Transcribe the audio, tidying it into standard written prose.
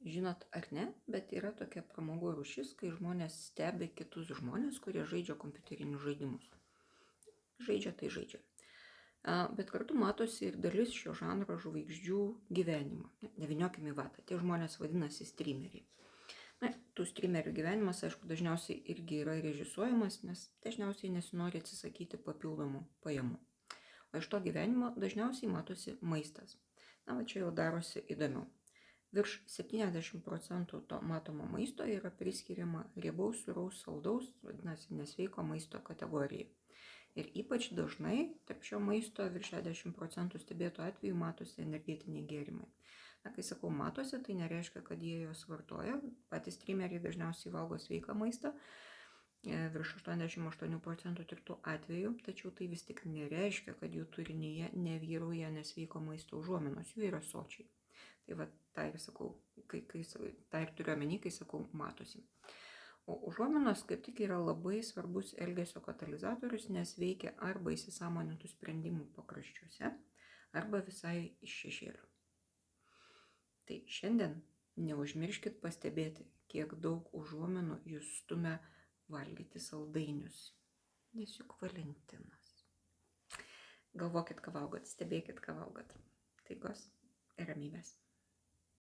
žinot ar ne, bet yra tokia pramogų rūšis, kai žmonės stebi kitus žmonės, kurie žaidžia kompiuterinius žaidimus. Žaidžia tai žaidžia. Bet kartu matosi ir dalis šio žanro žvaigždžių gyvenimo. Neviniokime į vatą, tie žmonės vadinasi streameriai. Tų streamerių gyvenimas, aišku, dažniausiai irgi yra režisuojamas, nes dažniausiai nesinori atsisakyti papildomų pajamų. O iš to gyvenimo dažniausiai matosi maistas. Va čia jau darosi įdomiau. Virš 70% to matomo maisto yra priskiriama riebaus, sūraus, saldaus, vadinasi, nesveiko maisto kategorijai. Ir ypač dažnai tarp šio maisto virš 60% stebėtų atveju matosi energetiniai gėrimai. Kai sakau matosi, tai nereiškia, kad jie juos vartoja. Patys streameriai dažniausiai valgo sveiką maistą, virš 88% tirtų atveju, tačiau tai vis tik nereiškia, kad jų turinyje nevyrauja nesveiko maisto užuominos, jų yra sočiai. Tai va, tą ir sakau, tą ir turiu omeny, kai sakau matosi. O užuominos kaip tik yra labai svarbus elgesio katalizatorius, nes veikia arba įsisąmonintų sprendimų pakraščiuose, arba visai iš šešėlių. Tai šiandien neužmirškit pastebėti, kiek daug užuominų jūs stumia valgyti saldainius, nes juk Valentinas. Galvokit, ką valgot, stebėkit, ką valgot. Taigos ir ramybės.